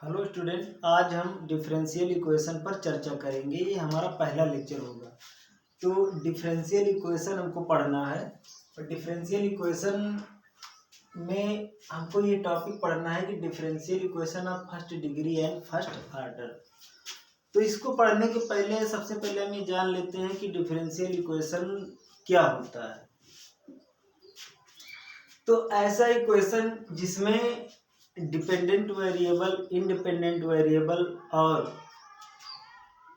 Hello student, आज हम differential equation पर चर्चा करेंगे। ये हमारा पहला लेक्चर होगा। तो डिफरेंशियल इक्वेशन हमको पढ़ना है और डिफरेंशियल इक्वेशन में हमको ये टॉपिक पढ़ना है कि differential equation of first degree and first order. तो इसको पढ़ने के पहले सबसे पहले हम ये जान लेते हैं कि डिफरेंशियल इक्वेशन क्या होता है। तो ऐसा इक्वेशन जिसमें डिपेंडेंट वेरिएबल, इंडिपेंडेंट वेरिएबल और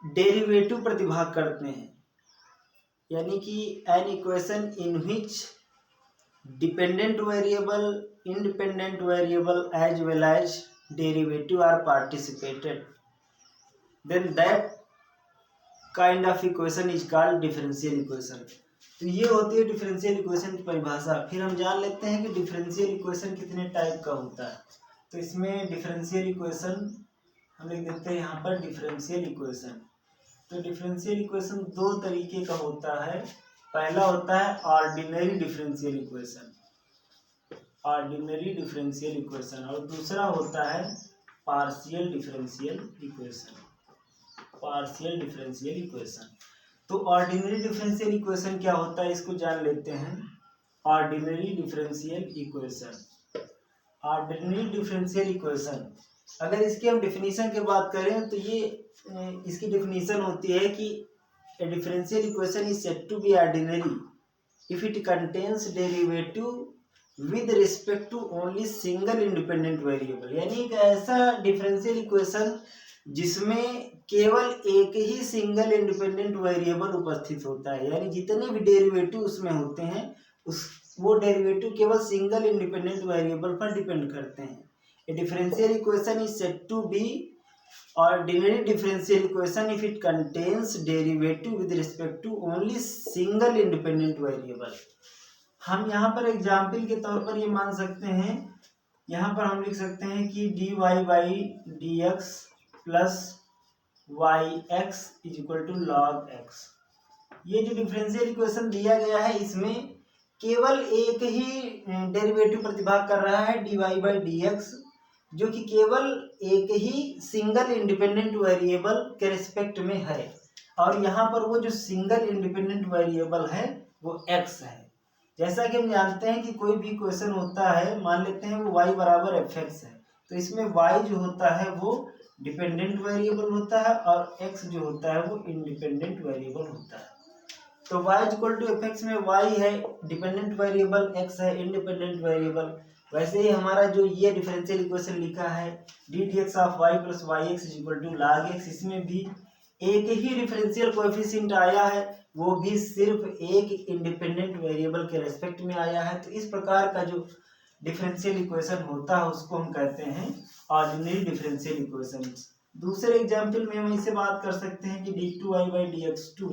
डेरिवेटिव प्रतिभाग करते हैं, यानी कि an equation in which dependent variable, independent variable as well as derivative are participated, then that kind of equation is called differential equation. तो ये होती है डिफरेंशियल इक्वेशन की परिभाषा। फिर हम जान लेते हैं कि डिफरेंशियल इक्वेशन कितने टाइप का होता है। तो इसमें डिफरेंशियल इक्वेशन हम लिख देते हैं यहाँ पर डिफरेंशियल इक्वेशन। तो डिफरेंशियल इक्वेशन दो तरीके का होता है। पहला होता है ordinary differential equation, ordinary differential equation, और दूसरा होता है partial differential equation, partial differential equation. तो ऑर्डिनरी डिफरेंशियल इक्वेशन क्या होता है, इसको जान लेते हैं। Ordinary differential equation, ordinary differential equation, अगर इसकी हम डिफिनीशन की बात करें तो ये इसकी डिफिनीशन होती है कि a differential equation is said to be ordinary if it contains derivative with respect to only single independent variable. यानी एक ऐसा डिफरेंशियल इक्वेशन जिसमें केवल एक ही सिंगल इंडिपेंडेंट वेरिएबल उपस्थित होता है, यानी जितने भी डेरिवेटिव उसमें होते हैं वो डेरिवेटिव केवल सिंगल इंडिपेंडेंट वेरिएबल पर डिपेंड करते हैं। A differential equation is said to be ordinary differential equation if it contains derivative with respect to only single independent variable. हम यहाँ पर एग्जाम्पल के तौर पर ये मान सकते हैं, यहाँ पर हम लिख सकते हैं कि dy by d x plus y x is equal to log x. ये जो डिफरेंशियल इक्वेशन दिया गया है इसमें केवल एक ही डेरिवेटिव प्रतिभाग कर रहा है, dy बाई डी एक्स, जो कि केवल एक ही सिंगल इंडिपेंडेंट वेरिएबल के रिस्पेक्ट में है। और यहाँ पर वो जो सिंगल इंडिपेंडेंट वेरिएबल है वो x है। जैसा कि हम जानते हैं कि कोई भी इक्वेशन होता है, मान लेते हैं वो y बराबर एफ एक्स है, तो इसमें y जो होता है वो डिपेंडेंट वेरिएबल होता है और x जो होता है वो इंडिपेंडेंट वेरिएबल होता है। तो y equal to f x में y है डिपेंडेंट वेरिएबल, x है इंडिपेंडेंट वेरिएबल। वैसे ही हमारा जो ये डिफरेंशियल इक्वेशन लिखा है d d x of y plus y x is equal to log x, इसमें भी एक ही डिफरेंशियल कोएफिशिएंट आया है, वो भी सिर्फ एक इंडिपेंडेंट वेरिएबल के रेस्पेक्ट में आया है। तो इस प्रकार का जो डिफरेंशियल इक्वेशन होता है उसको हम कहते हैं ऑर्डिनरी डिफरेंशियल इक्वेशन। दूसरे एग्जाम्पल में हम इसे बात कर सकते हैं कि d two y by d x two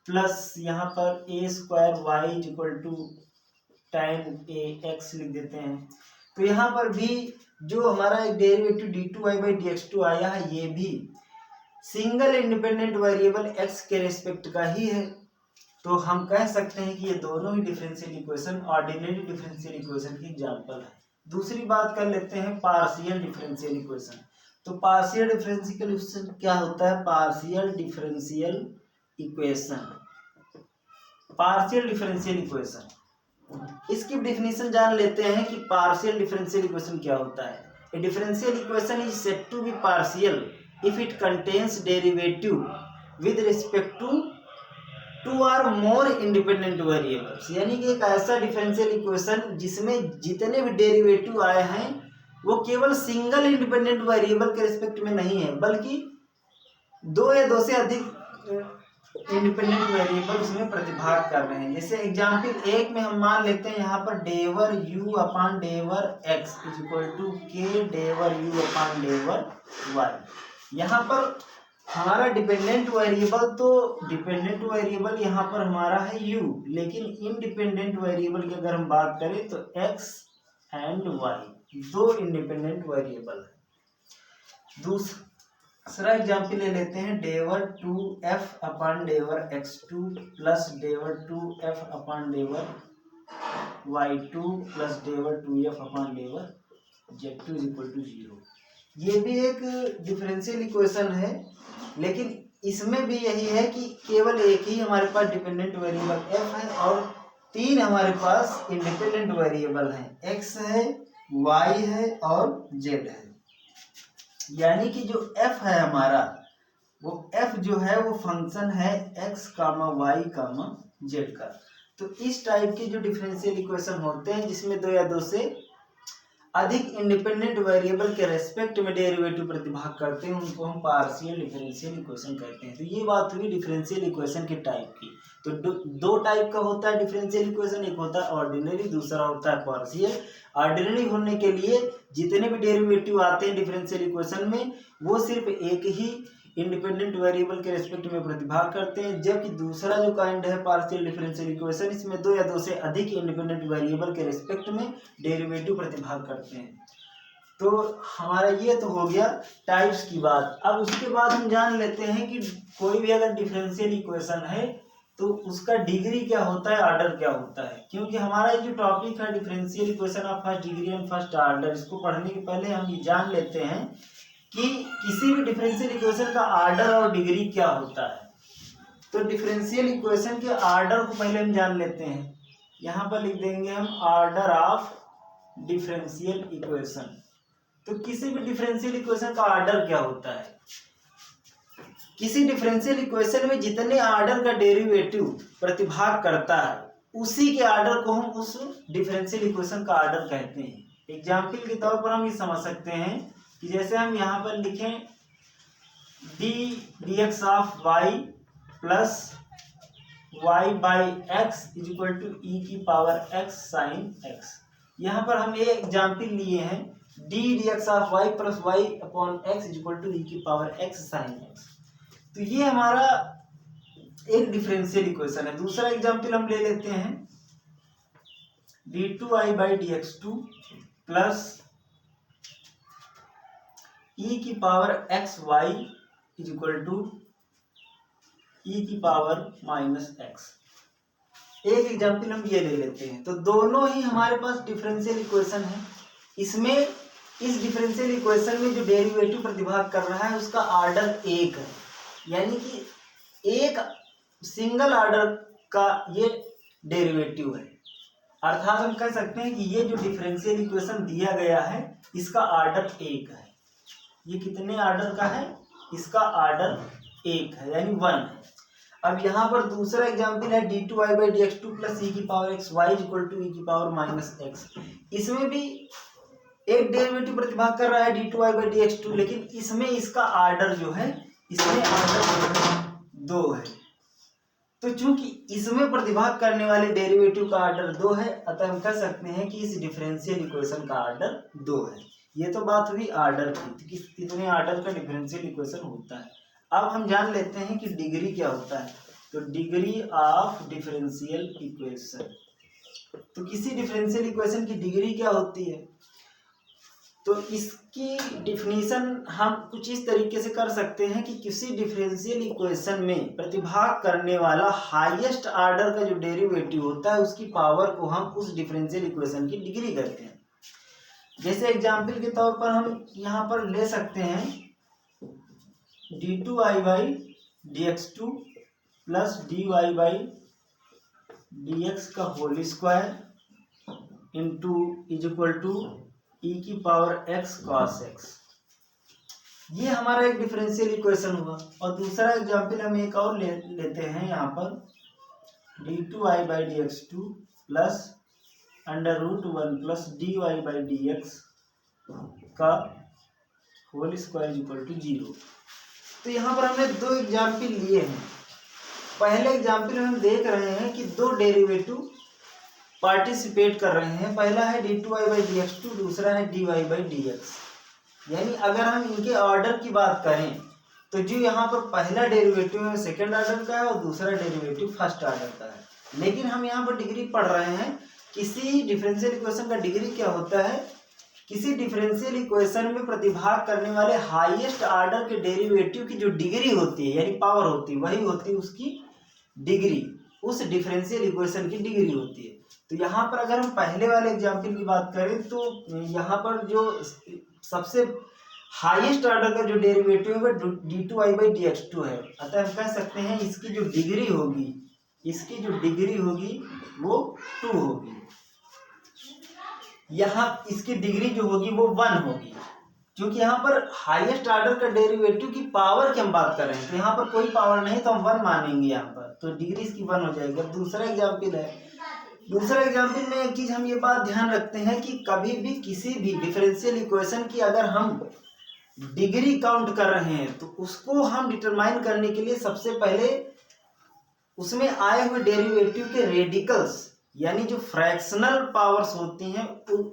plus यहाँ पर a square y is equal to time a x लिख देते हैं। तो यहाँ पर भी जो हमारा derivative d two y by d x two आया है ये भी सिंगल इंडिपेंडेंट वेरिएबल एक्स के रिस्पेक्ट का ही है। तो हम कह सकते हैं कि ये दोनों ही differential equation ordinary differential equation की एग्जांपल है। दूसरी बात कर लेते हैं पार्शियल डिफरेंशियल इक्वेशन। तो पार्शियल डिफरेंशियल इक्वेशन क्या होता है? Partial differential equation, partial differential equation, इसकी डिफिनीशन जान लेते हैं कि पार्शियल डिफरेंशियल इक्वेशन क्या होता है। A differential equation is said to be partial if it contains derivative with respect to two और मोर इंडिपेंडेंट वेरिएबल्स। यानी कि एक ऐसा डिफरेंशियल इक्वेशन जिसमें जितने भी डेरिवेटिव आए हैं वो केवल सिंगल इंडिपेंडेंट वेरिएबल के रिस्पेक्ट में नहीं है, बल्कि दो या दो से अधिक इंडिपेंडेंट वेरिएबल उसमें प्रतिभाग कर रहे हैं। जैसे एग्जाम्पल एक में हम मान लेते हैं यहाँ पर del u upon del x is equal to k del u upon del y। यहाँ पर हमारा डिपेंडेंट वेरिएबल, तो डिपेंडेंट वेरिएबल यहाँ पर हमारा है u, लेकिन इंडिपेंडेंट वेरिएबल की अगर हम बात करें तो x एंड y दो इंडिपेंडेंट वेरिएबल है। दूसरा एग्जाम्पल ले लेते हैं del two f upon del x two plus del two f upon del y two plus del two f upon del z two is equal to 0। ये भी एक differential equation है, लेकिन इसमें भी यही है कि केवल एक ही हमारे पास डिपेंडेंट वेरिएबल f है और 3 हमारे पास इंडिपेंडेंट वेरिएबल हैं, x है, y है और z है। यानी कि जो f है हमारा, वो f जो है वो फंक्शन है x कामा y कामा z का। तो इस टाइप के जो डिफरेंशियल इक्वेशन होते हैं जिसमें 2 या 2 से अधिक इंडिपेंडेंट वेरिएबल के रेस्पेक्ट में डेरिवेटिव प्रतिभाग करते हैं, उनको हम पार्शियल डिफरेंशियल इक्वेशन कहते हैं। तो ये बात हुई डिफरेंशियल इक्वेशन के टाइप की। तो दो टाइप का होता है डिफरेंशियल इक्वेशन, एक होता है ऑर्डिनरी, दूसरा होता है पार्शियल। ऑर्डिनरी होने के लिए जितने भी डेरिवेटिव आते हैं डिफरेंशियल इक्वेशन में, वो सिर्फ एक ही इंडिपेंडेंट वेरिएबल के रेस्पेक्ट में प्रतिभाग करते हैं, जबकि दूसरा जो काइंड है पार्शियल डिफरेंशियल इक्वेशन, इसमें 2 या 2 से अधिक इंडिपेंडेंट वेरिएबल के रेस्पेक्ट में डेरिवेटिव प्रतिभाग करते हैं। तो हमारा ये तो हो गया टाइप्स की बात। अब उसके बाद हम जान लेते हैं कि कोई भी अगर डिफरेंशियल इक्वेशन है तो उसका डिग्री क्या होता है, ऑर्डर क्या होता है। क्योंकि हमारा जो टॉपिक है differential equation of first degree and first order, इसको पढ़ने के पहले हम ये जान लेते हैं कि किसी भी डिफरेंशियल इक्वेशन का ऑर्डर और डिग्री क्या होता है। तो डिफरेंशियल इक्वेशन के ऑर्डर को पहले हम जान लेते हैं। यहाँ पर लिख देंगे हम ऑर्डर ऑफ डिफरेंशियल इक्वेशन। तो किसी भी डिफरेंशियल इक्वेशन का ऑर्डर क्या होता है, किसी डिफरेंशियल इक्वेशन में जितने ऑर्डर का डेरिवेटिव प्रतिभाग करता है उसी के ऑर्डर को हम उस डिफरेंशियल इक्वेशन का ऑर्डर कहते हैं। एग्जाम्पल के तौर पर हम ये समझ सकते हैं कि जैसे हम यहाँ पर लिखें dx of y plus y by x is equal to e की पावर x साइन x। यहाँ पर हम ये एग्जाम्पल लिए हैं dx of y plus y upon x is equal to e की पावर x साइन x। तो ये हमारा एक डिफरेंशियल इक्वेशन है। दूसरा एग्जाम्पल हम ले लेते हैं d2y by dx2 plus e की power x y is equal to e की पावर माइनस एक्स। एक एग्जाम्पल हम ये ले लेते हैं। तो दोनों ही हमारे पास डिफरेंशियल इक्वेशन है। इसमें इस डिफरेंशियल इक्वेशन में जो डेरिवेटिव प्रतिभाग कर रहा है उसका ऑर्डर एक है, यानी कि एक सिंगल ऑर्डर का ये डेरिवेटिव है। अर्थात हम कह सकते हैं कि ये जो डिफरेंशियल इक्वेशन दिया गया है इसका ऑर्डर एक है। ये कितने ऑर्डर का है, इसका ऑर्डर एक है यानी 1 है। अब यहाँ पर दूसरा एग्जाम्पल है d2y by dx2 plus e की power x y equal to e की पावर माइनस एक्स। इसमें भी एक डेरिवेटिव प्रतिभाग कर रहा है d2y बाई dx2, लेकिन इसमें इसका ऑर्डर जो है, इसमें ऑर्डर 2 है। तो चूंकि इसमें प्रतिभाग करने वाले डेरिवेटिव का ऑर्डर 2 है, अतः हम कह सकते हैं कि इस डिफरेंशियल इक्वेशन का ऑर्डर 2 है। ये तो बात हुई ऑर्डर की कि कितने ऑर्डर का डिफरेंशियल इक्वेशन होता है। अब हम जान लेते हैं कि डिग्री क्या होता है। तो डिग्री ऑफ डिफरेंशियल इक्वेशन, तो किसी डिफरेंशियल इक्वेशन की डिग्री क्या होती है, तो इसकी डिफिनीशन हम कुछ इस तरीके से कर सकते हैं कि किसी डिफरेंशियल इक्वेशन में प्रतिभाग करने वाला हाईएस्ट ऑर्डर का जो डेरिवेटिव होता है उसकी पावर को हम उस डिफरेंशियल इक्वेशन की डिग्री कहते हैं। जैसे एग्जाम्पल के तौर पर हम यहाँ पर ले सकते हैं d2y by dx2 plus dy by dx का whole square into is equal to e की पावर x cos x। ये हमारा एक डिफरेंशियल इक्वेशन हुआ। और दूसरा एग्जाम्पल हम एक और लेते हैं यहाँ पर d2y by dx2 plus under root 1 plus dy by dx का होल स्क्वायर इक्वल टू 0। तो यहाँ पर हमने 2 एग्जाम्पल लिए हैं। पहले एग्जाम्पल में हम देख रहे हैं कि 2 डेरिवेटिव पार्टिसिपेट कर रहे हैं। पहला है d2y बाई dx2, दूसरा है dy बाई dx। यानी अगर हम इनके ऑर्डर की बात करें तो जो यहाँ पर पहला डेरिवेटिव है सेकेंड ऑर्डर का है और दूसरा डेरिवेटिव फर्स्ट ऑर्डर का है। लेकिन हम यहाँ पर डिग्री पढ़ रहे हैं। किसी डिफरेंशियल इक्वेशन का डिग्री क्या होता है, किसी डिफरेंशियल इक्वेशन में प्रतिभाग करने वाले हाईएस्ट ऑर्डर के डेरिवेटिव की जो डिग्री होती है यानी पावर होती है, वही होती है उसकी डिग्री, उस डिफरेंशियल इक्वेशन की डिग्री होती है। तो यहाँ पर अगर हम पहले वाले एग्जाम्पल की बात करें तो यहाँ पर जो सबसे हाईएस्ट ऑर्डर का जो डेरिवेटिव है वो d2y/dx2 है। अतः हम कह सकते हैं इसकी जो डिग्री होगी वो 2 होगी। यहाँ इसकी डिग्री जो होगी वो 1 होगी, क्योंकि यहाँ पर हाईएस्ट ऑर्डर का डेरिवेटिव की पावर की हम बात कर रहे हैं, तो यहाँ पर कोई पावर नहीं तो हम 1 मानेंगे यहाँ पर, तो डिग्री इसकी 1 हो जाएगी। अब दूसरा एग्जाम्पल में एक चीज हम ये बात ध्यान रखते हैं कि कभी भी किसी भी डिफरेंशियल इक्वेशन की अगर हम डिग्री काउंट कर रहे हैं तो उसको हम डिटरमाइन करने के लिए सबसे पहले उसमें आए हुए डेरिवेटिव के रेडिकल्स यानी जो फ्रैक्शनल पावर्स होती हैं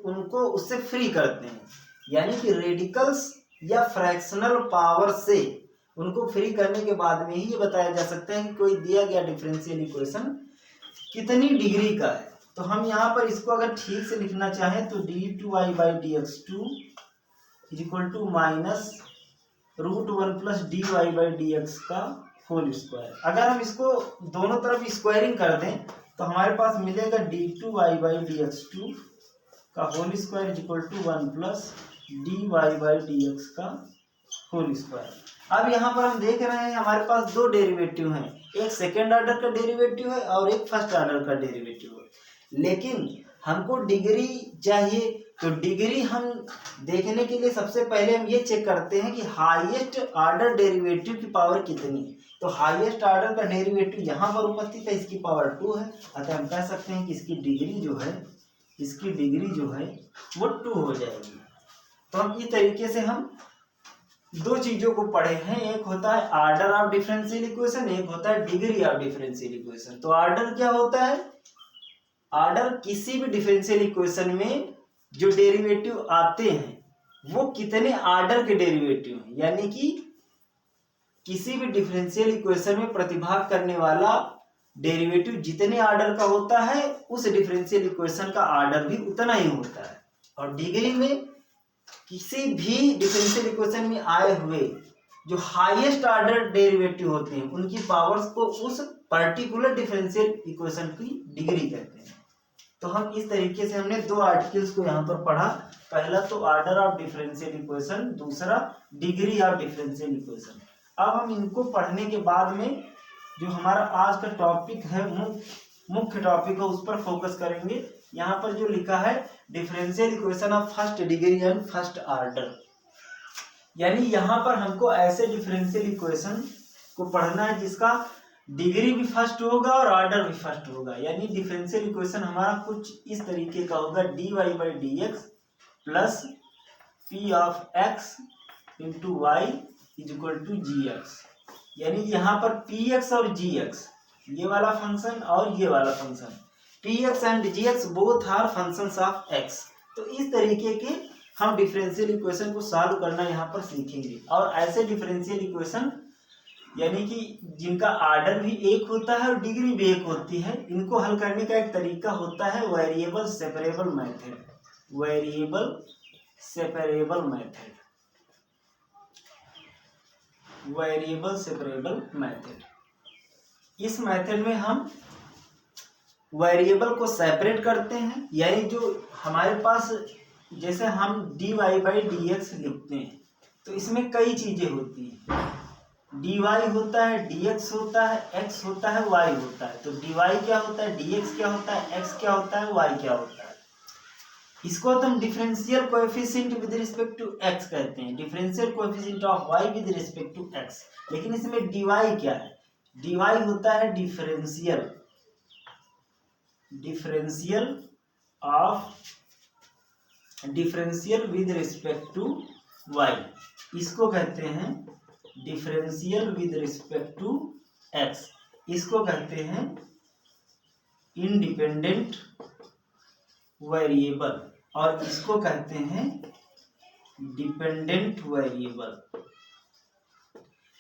उनको उससे फ्री करते हैं, यानी कि रेडिकल्स या फ्रैक्शनल पावर से उनको फ्री करने के बाद में ही ये बताया जा सकता है कि कोई दिया गया डिफरेंशियल इक्वेशन कितनी डिग्री का है। तो हम यहाँ पर इसको अगर ठीक से लिखना चाहें तो d2y/dx2 is equal to -√1 + dy/dx का होल स्क्वायर। अगर हम इसको दोनों तरफ स्क्वायरिंग कर दें तो हमारे पास मिलेगा d2y/dx2 का whole square is equal to 1 + dy/dx का होल स्क्वायर। अब यहाँ पर हम देख रहे हैं हमारे पास दो डेरिवेटिव हैं, एक सेकेंड ऑर्डर का डेरिवेटिव है और एक फर्स्ट ऑर्डर का डेरिवेटिव है, लेकिन हमको डिग्री चाहिए। तो डिग्री हम देखने के लिए सबसे पहले हम ये चेक करते हैं कि हाईएस्ट ऑर्डर डेरिवेटिव की पावर कितनी है। तो हाईएस्ट ऑर्डर का डेरिवेटिव यहाँ पर उपस्थित है, इसकी पावर 2 है, अतः हम कह सकते हैं कि इसकी डिग्री जो है वो 2 हो जाएगी। तो हम इस तरीके से हम दो चीजों को पढ़े हैं, एक होता है ऑर्डर ऑफ डिफरेंशियल इक्वेशन, एक होता है डिग्री ऑफ डिफरेंशियल इक्वेशन। तो ऑर्डर क्या होता है? ऑर्डर किसी भी डिफरेंशियल इक्वेशन में जो डेरिवेटिव आते हैं वो कितने ऑर्डर के डेरिवेटिव हैं, यानी कि किसी भी डिफरेंशियल इक्वेशन में प्रतिभाग करने वाला डेरिवेटिव जितने ऑर्डर का होता है उस डिफरेंशियल इक्वेशन का ऑर्डर भी उतना ही होता है। और डिग्री में किसी भी डिफरेंशियल इक्वेशन में आए हुए जो हाईएस्ट ऑर्डर डेरिवेटिव होते हैं उनकी पावर्स को उस पर्टिकुलर डिफरेंशियल इक्वेशन की डिग्री कहते हैं। तो हम इस तरीके से हमने दो आर्टिकल्स को यहाँ पर पढ़ा, पहला तो ऑर्डर ऑफ डिफरेंशियल इक्वेशन, दूसरा डिग्री ऑफ डिफरेंशियल इक्वेशन। अब हम इनको पढ़ने के बाद में जो हमारा आज का टॉपिक है, मुख्य टॉपिक है, उस पर फोकस करेंगे। यहाँ पर जो लिखा है differential equation of first degree and first order, यानी यहाँ पर हमको ऐसे डिफरेंशियल इक्वेशन को पढ़ना है जिसका डिग्री भी फर्स्ट होगा और ऑर्डर भी फर्स्ट होगा। यानी डिफरेंशियल इक्वेशन हमारा कुछ इस तरीके का होगा, dy/dx plus p of x into y is equal to gx। यानी यहाँ पर px और gx, ये वाला फंक्शन और ये वाला function, px and gx both are functions of x। तो इस तरीके के हम डिफरेंशियल इक्वेशन को सॉल्व करना यहाँ पर सीखेंगे। और ऐसे डिफरेंशियल इक्वेशन यानी कि जिनका ऑर्डर भी एक होता है और डिग्री भी एक होती है, इनको हल करने का एक तरीका होता है वेरिएबल सेपरेबल मेथड। इस मेथड में हम वेरिएबल को सेपरेट करते हैं, यानी जो हमारे पास, जैसे हम dy/dx लिखते हैं तो इसमें कई चीजें होती हैं, dy होता है, dx होता है, x होता है, y होता है। तो dy क्या होता है, dx क्या होता है, x क्या होता है, y क्या होता है। इसको तो हम differential coefficient with respect to x कहते हैं, differential coefficient of y with respect to x। लेकिन इसमें dy क्या है, dy होता है differential with respect to y, इसको कहते हैं differential with respect to x, इसको कहते हैं इंडिपेंडेंट वेरिएबल और इसको कहते हैं डिपेंडेंट वेरिएबल।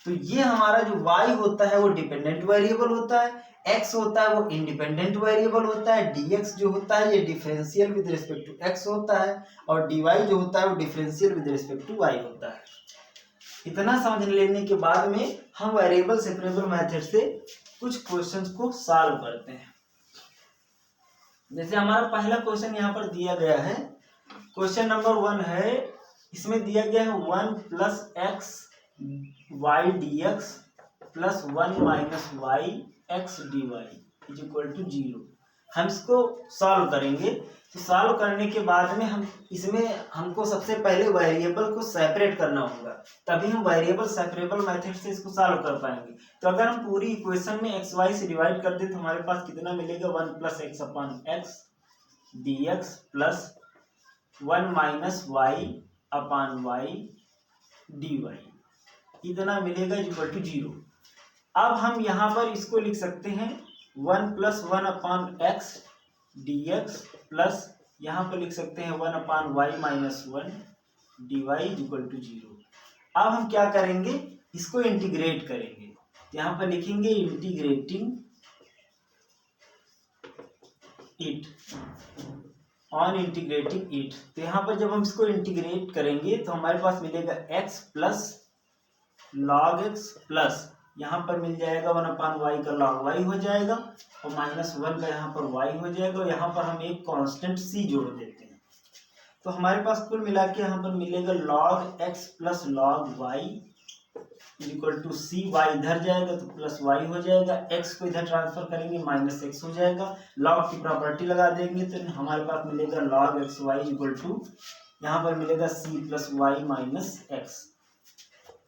तो ये हमारा जो y होता है वो डिपेंडेंट वेरिएबल होता है, x होता है वो इंडिपेंडेंट वेरिएबल होता है, dx जो होता है ये differential with respect to x होता है और dy जो होता है वो differential with respect to y होता है। इतना समझ लेने के बाद में हम वेरिएबल सेपरेबल मेथड से कुछ क्वेश्चंस को सॉल्व करते हैं। जैसे हमारा पहला क्वेश्चन यहाँ पर दिया गया है, क्वेश्चन नंबर 1 है इसमें दिया गया है 1 plus x y d x plus 1 minus y x d y is equal to 0। हम इसको सॉल्व करेंगे। तो सॉल्व करने के बाद में हम इसमें हमको सबसे पहले वेरिएबल को सेपरेट करना होगा, तभी हम वेरिएबल सेपरेबल मेथड से इसको सॉल्व कर पाएंगे। तो अगर हम पूरी इक्वेशन में एक्स वाई से डिवाइड कर दें तो हमारे पास कितना मिलेगा, 1 plus x upon x d x plus 1 minus y upon y d y इतना मिलेगा इक्वल टू 0। अब हम यहाँ पर इसको लिख सकते हैं 1 plus 1 upon x d x plus यहाँ पर लिख सकते हैं 1 upon y minus 1 d y equal to 0। अब हम क्या करेंगे, इसको इंटीग्रेट करेंगे। यहाँ पर लिखेंगे integrating it on integrating it. तो यहाँ पर जब हम इसको इंटीग्रेट करेंगे तो हमारे पास मिलेगा x plus log x plus यहाँ पर मिल जाएगा 1 अपॉन वाई का लॉग वाई हो जाएगा और माइनस 1 का यहाँ पर वाई हो जाएगा और यहाँ पर हम एक कांस्टेंट c जोड़ देते हैं। तो हमारे पास कुल मिला के यहाँ पर मिलेगा log x plus log y equal to c. Y इधर जाएगा तो प्लस वाई हो जाएगा, x को इधर ट्रांसफर करेंगे माइनस एक्स हो जाएगा, लॉग की प्रॉपर्टी लगा देंगे तो हमारे पास मिलेगा log x y equal to यहाँ पर मिलेगा c plus y minus x.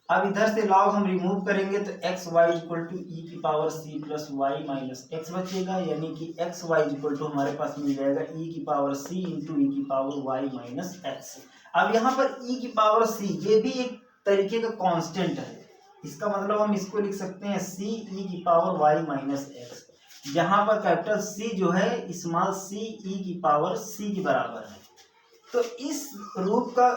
अब इधर से लॉग हम रिमूव करेंगे तो x y equal to e की power c plus y minus x बचेगा, यानी कि एक्स वाई इक्वल टू हमारे पास मिल जाएगा e की पावर c इंटू ई की पावर y माइनस एक्स। अब यहाँ पर e की पावर c ये भी एक तरीके का कांस्टेंट है, इसका मतलब हम इसको लिख सकते हैं c e की पावर y माइनस एक्स, जहाँ पर कैपिटल C जो है स्मॉल c e की पावर c के बराबर है। तो इस रूप का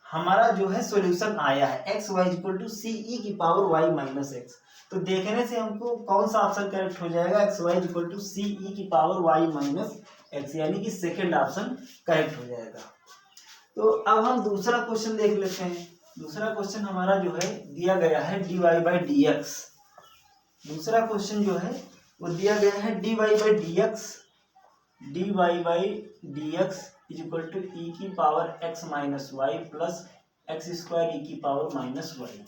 हमारा जो है सॉल्यूशन आया है एक्स वाई इक्वल टू सी ई की पावर वाई माइनस एक्स। तो देखने से हमको कौन सा ऑप्शन करेक्ट हो जाएगा, एक्स वाई इक्वल टू सी ई की पावर वाई माइनस एक्स, यानी कि सेकेंड ऑप्शन करेक्ट हो जाएगा। तो अब हम दूसरा क्वेश्चन देख लेते हैं। दूसरा क्वेश्चन हमारा जो है दिया गया है d y by d x. दूसरा क्वेश्चन जो है वो दिया गया है d y by d x, d y by d x is equal to e की power x minus y plus x square e की पावर माइनस वाई।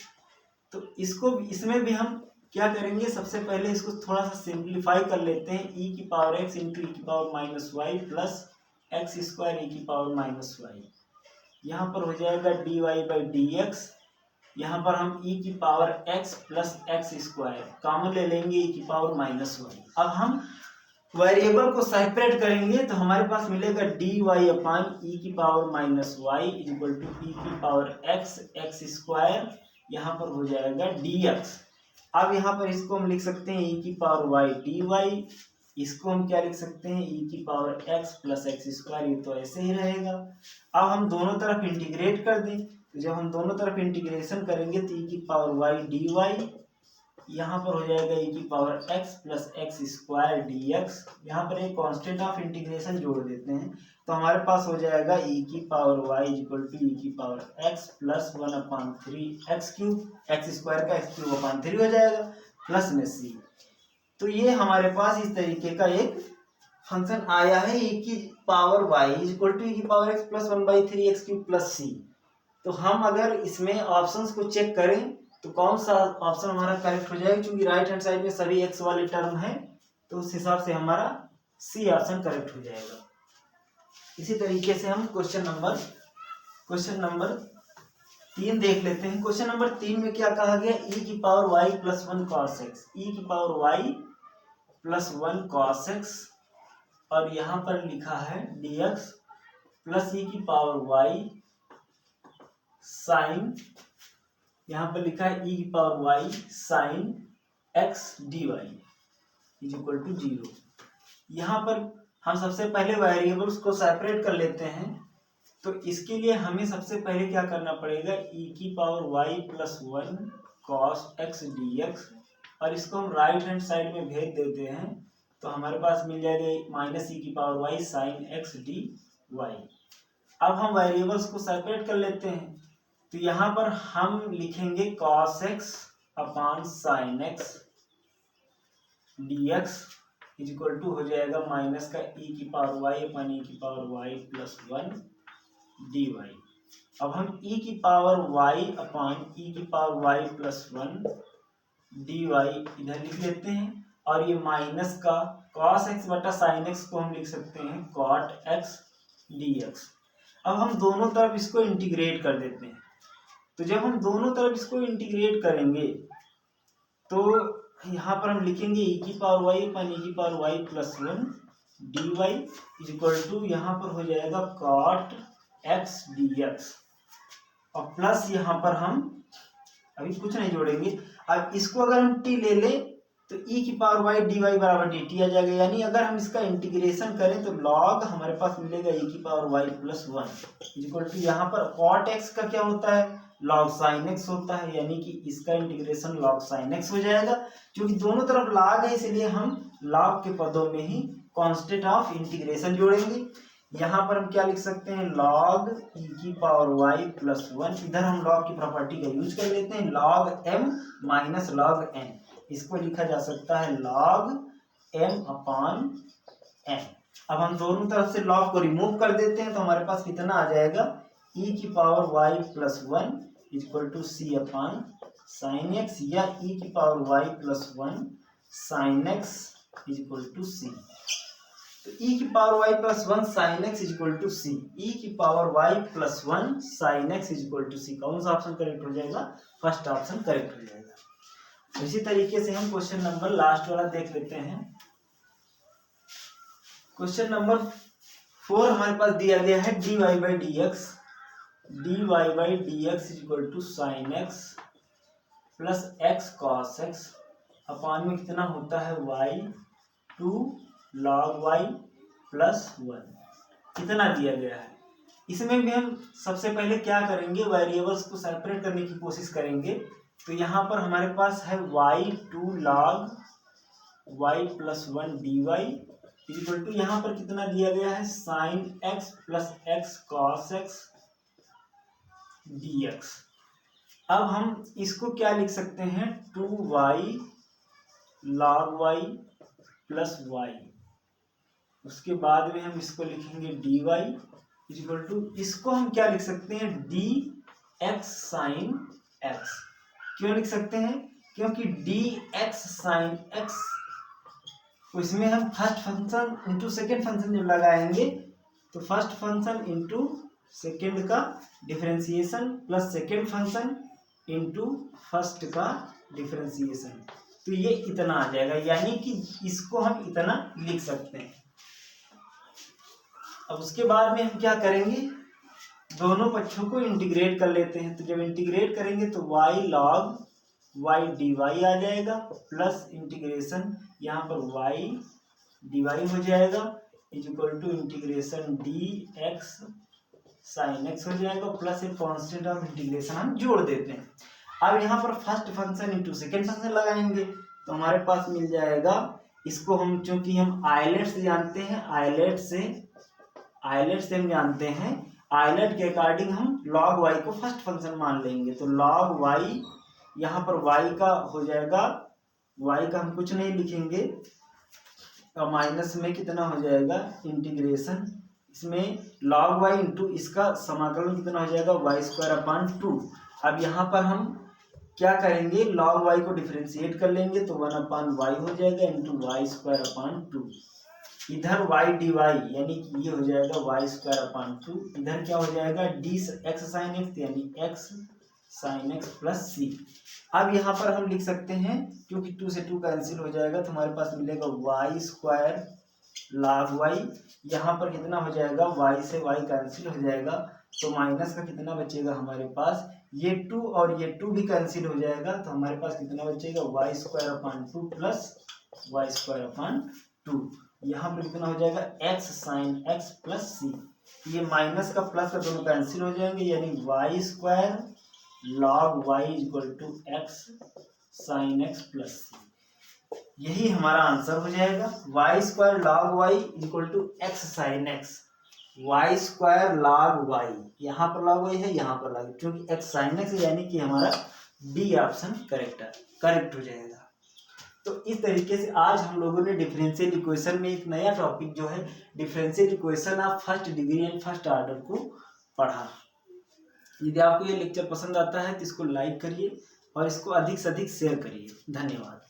तो इसको इसमें भी हम क्या करेंगे, सबसे पहले इसको थोड़ा सा सिंप्लीफाई कर लेते हैं। ई की पावर एक्स इंटू ई की power minus y plus x square e की पावर माइनस वाई, यहाँ पर हो जाएगा d y by d x. यहाँ पर हम ई की power x plus x square common ले लेंगे ई की पावर माइनस वाई। अब हम वेरिएबल को सेपरेट करेंगे तो हमारे पास मिलेगा डी वाई अपान ई की power minus y is equal to e की पावर एक्स एक्स स्क्वायर, यहाँ पर हो जाएगा डी एक्स। अब यहाँ पर इसको हम लिख सकते हैं ई की पावर वाई डी वाई, इसको हम क्या लिख सकते हैं ई की power x plus x square, ये तो ऐसे ही रहेगा। अब हम दोनों तरफ इंटीग्रेट कर दें, तो जब हम दोनों तरफ इंटीग्रेशन करेंगे तो ई की पावर वाई डी वाई, यहाँ पर हो जाएगा ई की power x plus x square D x, यहाँ पर एक कांस्टेंट ऑफ इंटीग्रेशन जोड़ देते हैं तो हमारे पास हो जाएगा ई की power y equal to e की power x plus 1/3 x cube, x square का एक्स क्यूब अपान 3 हो जाएगा प्लस में सी। तो ये हमारे पास इस तरीके का एक फंक्शन आया है ई की power y equal to e की power x plus 1/3 x cube plus C. तो हम अगर इसमें ऑप्शंस को चेक करें तो कौन सा ऑप्शन हमारा करेक्ट हो जाएगा, क्योंकि राइट हैंड साइड में सभी एक्स वाले टर्म है तो उस हिसाब से हमारा सी ऑप्शन करेक्ट हो जाएगा। इसी तरीके से हम क्वेश्चन नंबर 3 देख लेते हैं। क्वेश्चन नंबर 3 में क्या कहा गया, ई की power y plus 1 cos x, e की power y plus 1 cos x, और यहाँ पर लिखा है डी एक्स प्लस ई की पावर वाई साइन, यहाँ पर लिखा है ई की power y sine x d y is equal to 0। यहाँ पर हम सबसे पहले वेरिएबल्स को सेपरेट कर लेते हैं। तो इसके लिए हमें सबसे पहले क्या करना पड़ेगा, ई की power y plus 1 cos x d x, और इसको हम राइट हैंड साइड में भेज देते हैं तो हमारे पास मिल जाएगा माइनस ई की power y sine x d y. अब हम वेरिएबल्स को सेपरेट कर लेते हैं तो यहाँ पर हम लिखेंगे cos x upon sine x d x is equal to हो जाएगा माइनस का ई की पावर वाई अपान ई की power y plus 1 d y. अब हम e की पावर y अपान e की पावर y प्लस 1 dy इधर लिख लेते हैं, और ये माइनस का cos x बटा sin x को हम लिख सकते हैं cot x dx। अब हम दोनों तरफ इसको इंटीग्रेट कर देते हैं। तो जब हम दोनों तरफ इसको इंटीग्रेट करेंगे तो यहाँ पर हम लिखेंगे e की पावर y अपन e की power y plus 1 dy is equal to यहाँ पर हो जाएगा cot x dx, और प्लस यहाँ पर हम अभी कुछ नहीं जोड़ेंगे। अब इसको अगर हम t ले लें तो e की पावर y dy बराबर dt आ जाएगा, यानी अगर हम इसका इंटीग्रेशन करें तो log हमारे पास मिलेगा e की power y plus 1 is equal to यहाँ पर cot x का क्या होता है log sin x होता है, यानी कि इसका इंटीग्रेशन log sin x हो जाएगा। क्योंकि दोनों तरफ log है इसलिए हम log के पदों में ही कांस्टेंट ऑफ इंटीग्रेशन जोड़ेंगे। यहाँ पर हम क्या लिख सकते हैं log e की पावर y प्लस 1, इधर हम log की प्रॉपर्टी का यूज कर लेते हैं log m minus log n, इसको लिखा जा सकता है log m अपान n। अब हम दोनों तरफ से log को रिमूव कर देते हैं तो हमारे पास कितना आ जाएगा e की power y plus 1 equal to C upon sine x, या e की power y plus 1 sine x equal to C. तो e की power y plus 1 sine x equal to C, e की power y plus 1 sine x equal to C, कौन सा option correct हो जाएगा? First option correct हो जाएगा। इसी तरीके से हम क्वेश्चन नंबर लास्ट वाला देख लेते हैं। क्वेश्चन नंबर 4 हमारे पास दिया गया है dy by d x equal to sine x plus x cos x upon में कितना होता है y 2 log y प्लस 1, कितना दिया गया है। इसमें भी हम सबसे पहले क्या करेंगे, वेरिएबल्स को सेपरेट करने की कोशिश करेंगे। तो यहाँ पर हमारे पास है y 2 log y plus 1 dy equal to यहाँ पर कितना दिया गया है sine x plus x cos x dx। अब हम इसको क्या लिख सकते हैं 2y log y plus y, उसके बाद में हम इसको लिखेंगे dy इक्वल टू, इसको हम क्या लिख सकते हैं dx साइन x। क्यों लिख सकते हैं? क्योंकि dx साइन x तो इसमें हम first function into second function जब लगाएंगे तो फर्स्ट फंक्शन इंटू सेकेंड का differentiation plus second function into first का डिफरेंशिएशन, तो ये इतना आ जाएगा, यानी कि इसको हम इतना लिख सकते हैं। अब उसके बाद में हम क्या करेंगे, दोनों पक्षों को इंटीग्रेट कर लेते हैं। तो जब इंटीग्रेट करेंगे तो y log y dy आ जाएगा प्लस इंटीग्रेशन यहाँ पर y dy हो जाएगा इक्वल टू इंटीग्रेशन dx साइन x हो जाएगा प्लस एक कांस्टेंट ऑफ इंटीग्रेशन हम जोड़ देते हैं। अब यहाँ पर first function into second function लगाएंगे तो हमारे पास मिल जाएगा, इसको हम चूंकि हम आइलेट से जानते हैं, आइलेट से हम जानते हैं, आइलेट के अकॉर्डिंग हम log y को फर्स्ट फंक्शन मान लेंगे। तो log y यहाँ पर y का हो जाएगा, y का हम कुछ नहीं लिखेंगे और माइनस में कितना हो जाएगा इंटीग्रेशन, इसमें log y इंटू इसका समाकलन कितना हो जाएगा y स्क्वायर अपान 2। अब यहाँ पर हम क्या करेंगे, log y को डिफरेंशिएट कर लेंगे तो 1 अपान y हो जाएगा इंटू वाई स्क्वायर अपान 2। इधर y dy यानी कि ये हो जाएगा y स्क्वायर अपान 2, इधर क्या हो जाएगा d x साइन x यानी x sine x plus c। अब यहाँ पर हम लिख सकते हैं क्योंकि 2 से 2 कैंसिल हो जाएगा तो हमारे पास मिलेगा y स्क्वायर log y, यहाँ पर कितना हो जाएगा y से y कैंसिल हो जाएगा तो माइनस का कितना बचेगा हमारे पास, ये 2 और ये 2 भी कैंसिल हो जाएगा तो हमारे पास कितना बचेगा y square upon 2 plus y square upon 2, यहाँ पर कितना हो जाएगा x sine x plus c। ये माइनस का प्लस का दोनों कैंसिल हो जाएंगे यानी y square log y equal to x sine x plus c, यही हमारा आंसर हो जाएगा। y square log y equal to x sine x, y square log y, यहाँ पर log y है यहाँ पर log, क्योंकि x साइन x यानी कि हमारा डी ऑप्शन करेक्ट हो जाएगा। तो इस तरीके से आज हम लोगों ने डिफरेंशियल इक्वेशन में एक नया टॉपिक जो है differential equation of first degree and first order को पढ़ा। यदि आपको ये लेक्चर पसंद आता है तो इसको लाइक करिए और इसको अधिक से अधिक शेयर करिए। धन्यवाद।